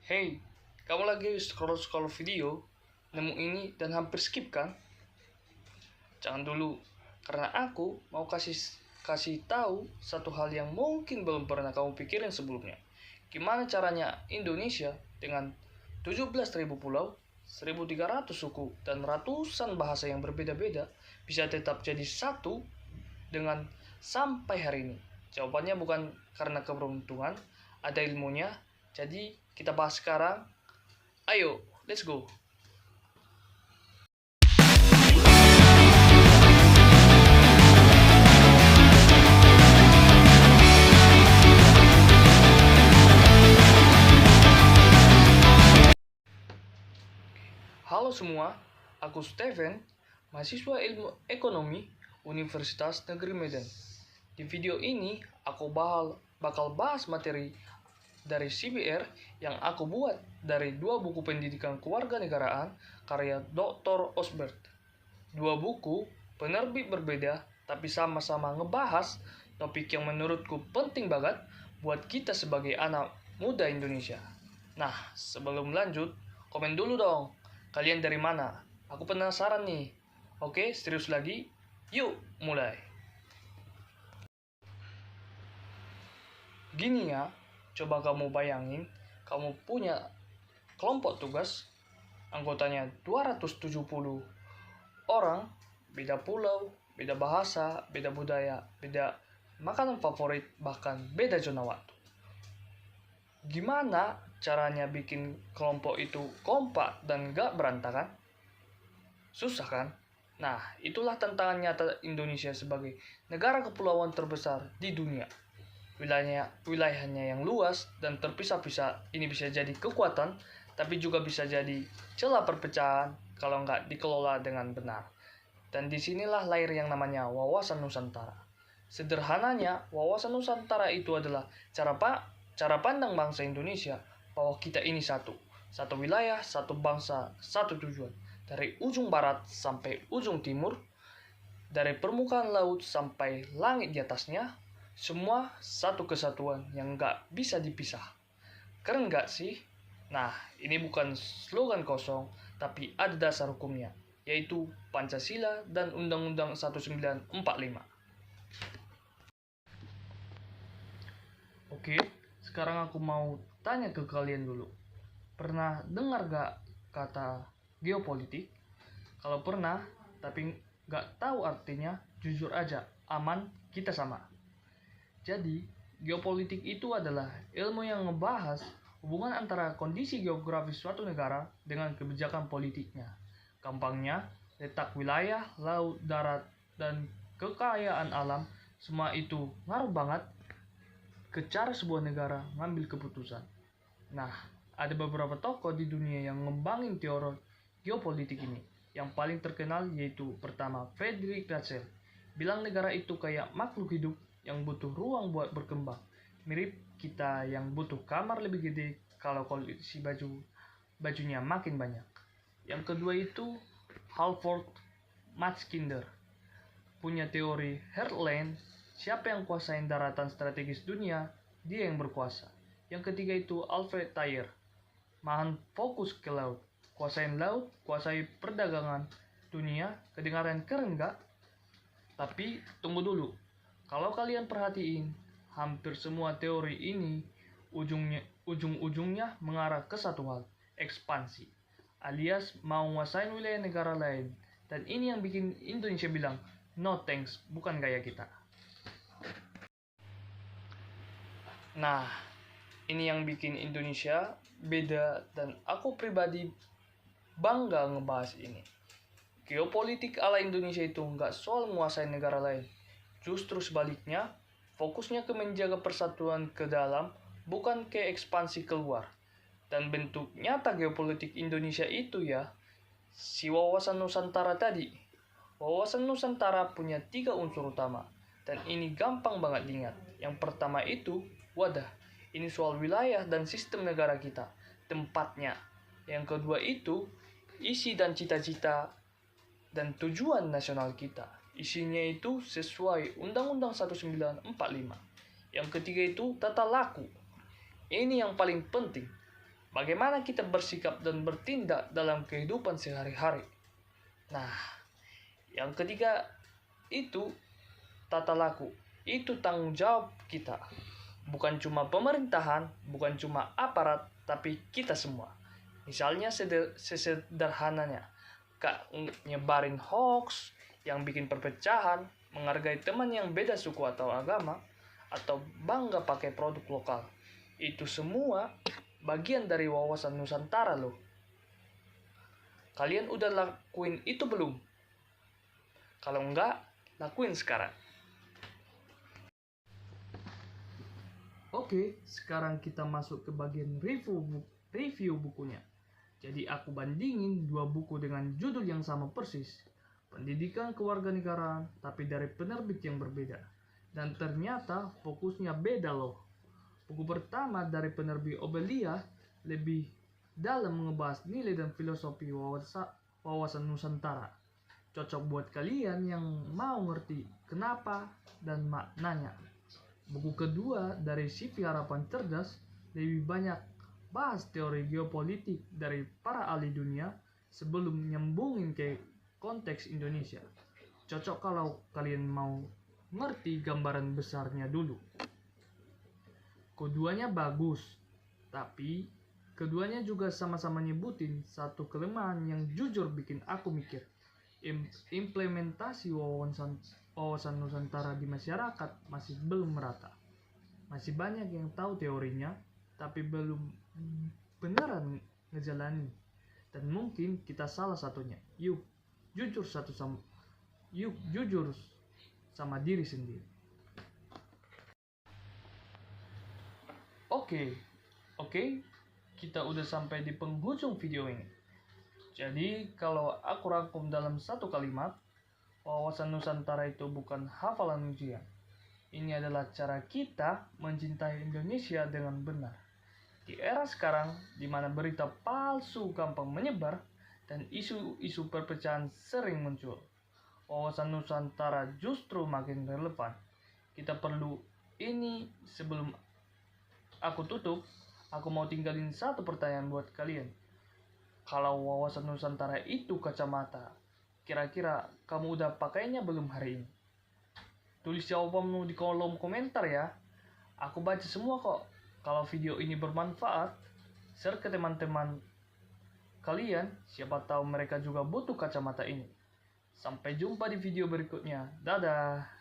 Hey, kamu lagi scroll-scroll video, nemu ini dan hampir skip kan? Jangan dulu, karena aku mau kasih tahu satu hal yang mungkin belum pernah kamu pikirin sebelumnya. Gimana caranya Indonesia dengan 17.000 pulau, 1.300 suku, dan ratusan bahasa yang berbeda-beda bisa tetap jadi satu dengan sampai hari ini? Jawabannya bukan karena keberuntungan, ada ilmunya. Jadi kita bahas sekarang. Ayo, let's go. Halo semua, aku Steven, mahasiswa ilmu ekonomi Universitas Negeri Medan. Di video ini, aku bakal bahas materi dari CBR yang aku buat dari 2 buku pendidikan kewarganegaraan karya Dr. Osbert. 2 buku penerbit berbeda tapi sama-sama ngebahas topik yang menurutku penting banget buat kita sebagai anak muda Indonesia. Nah, sebelum lanjut, komen dulu dong. Kalian dari mana? Aku penasaran nih. Oke, serius lagi? Yuk, mulai. Gini ya, coba kamu bayangin, kamu punya kelompok tugas, anggotanya 270 orang, beda pulau, beda bahasa, beda budaya, beda makanan favorit, bahkan beda zona waktu. Gimana caranya bikin kelompok itu kompak dan gak berantakan? Susah kan? Nah, itulah tantangan nyata Indonesia sebagai negara kepulauan terbesar di dunia. Wilayahnya yang luas dan terpisah-pisah ini bisa jadi kekuatan, tapi juga bisa jadi celah perpecahan kalau nggak dikelola dengan benar. Dan disinilah lahir yang namanya wawasan Nusantara. Sederhananya, wawasan Nusantara itu adalah cara pandang bangsa Indonesia bahwa kita ini satu wilayah, satu bangsa, satu tujuan. Dari ujung barat sampai ujung timur, dari permukaan laut sampai langit di atasnya, semua satu kesatuan yang nggak bisa dipisah. Keren nggak sih? Nah, ini bukan slogan kosong, tapi ada dasar hukumnya, yaitu Pancasila dan Undang-Undang 1945. Oke, sekarang aku mau tanya ke kalian dulu. Pernah dengar gak kata geopolitik? Kalau pernah, tapi gak tahu artinya, jujur aja, aman, kita sama. Jadi, geopolitik itu adalah ilmu yang ngebahas hubungan antara kondisi geografis suatu negara dengan kebijakan politiknya. Gampangnya, letak wilayah, laut, darat, dan kekayaan alam, semua itu ngaruh banget ke cara sebuah negara ngambil keputusan. Nah, ada beberapa tokoh di dunia yang ngembangin teori geopolitik ini. Yang paling terkenal yaitu pertama Friedrich Ratzel. Bilang negara itu kayak makhluk hidup yang butuh ruang buat berkembang. Mirip kita yang butuh kamar lebih gede kalau koleksi bajunya makin banyak. Yang kedua itu Halford Matskinder. Punya teori Heartland, siapa yang kuasain daratan strategis dunia, dia yang berkuasa. Yang ketiga itu Alfred Thayer, mahan fokus ke laut. Kuasain laut, kuasai perdagangan dunia. Kedengaran keren gak? Tapi tunggu dulu. Kalau kalian perhatiin, hampir semua teori ini ujung-ujungnya mengarah ke satu hal, ekspansi. Alias mau nguasain wilayah negara lain. Dan ini yang bikin Indonesia bilang, no thanks, bukan gaya kita. Nah, ini yang bikin Indonesia beda dan aku pribadi bangga ngebahas ini. Geopolitik ala Indonesia itu nggak soal menguasai negara lain. Justru sebaliknya, fokusnya ke menjaga persatuan ke dalam, bukan ke ekspansi keluar. Dan bentuk nyata geopolitik Indonesia itu ya, si wawasan Nusantara tadi. Wawasan Nusantara punya 3 unsur utama, dan ini gampang banget diingat. Yang pertama itu, wadah. Ini soal wilayah dan sistem negara kita, tempatnya. Yang kedua itu, isi dan cita-cita dan tujuan nasional kita. Isinya itu sesuai Undang-Undang 1945. Yang ketiga itu tata laku. Ini yang paling penting. bagaimana kita bersikap dan bertindak dalam kehidupan sehari-hari. Nah, yang ketiga itu tata laku. Itu tanggung jawab kita. Bukan cuma pemerintahan, bukan cuma aparat, tapi kita semua. Misalnya sesederhananya, Kak, nyebarin hoax yang bikin perpecahan, menghargai teman yang beda suku atau agama, atau bangga pakai produk lokal. Itu semua bagian dari wawasan Nusantara loh. Kalian udah lakuin itu belum? Kalau enggak, lakuin sekarang. Oke, sekarang kita masuk ke bagian review bukunya. Jadi aku bandingin dua buku dengan judul yang sama persis. Pendidikan Kewarganegaraan, tapi dari penerbit yang berbeda. Dan ternyata fokusnya beda loh. Buku pertama dari penerbit Obelia lebih dalam mengebahas nilai dan filosofi wawasan Nusantara. Cocok buat kalian yang mau ngerti kenapa dan maknanya. Buku kedua dari CV Harapan Cerdas lebih banyak bahas teori geopolitik dari para ahli dunia sebelum nyambungin ke konteks Indonesia. Cocok kalau kalian mau ngerti gambaran besarnya dulu. Keduanya bagus, tapi keduanya juga sama-sama nyebutin satu kelemahan yang jujur bikin aku mikir. Implementasi wawasan Nusantara di masyarakat masih belum merata. Masih banyak yang tahu teorinya, tapi belum beneran ngejalani. Dan mungkin kita salah satunya. Yuk jujur sama diri sendiri. Oke, kita udah sampai di penghujung video ini. Jadi kalau aku rangkum dalam satu kalimat, wawasan Nusantara itu bukan hafalan ujian. Ini adalah cara kita mencintai Indonesia dengan benar. Di era sekarang, di mana berita palsu gampang menyebar dan isu-isu perpecahan sering muncul, wawasan Nusantara justru makin relevan. Kita perlu ini. Sebelum aku tutup, aku mau tinggalin satu pertanyaan buat kalian. Kalau wawasan Nusantara itu kacamata, kira-kira kamu udah pakainya belum hari ini? Tulis jawabanmu di kolom komentar ya. Aku baca semua kok. Kalau video ini bermanfaat, share ke teman-teman kalian. Siapa tahu mereka juga butuh kacamata ini. Sampai jumpa di video berikutnya. Dadah.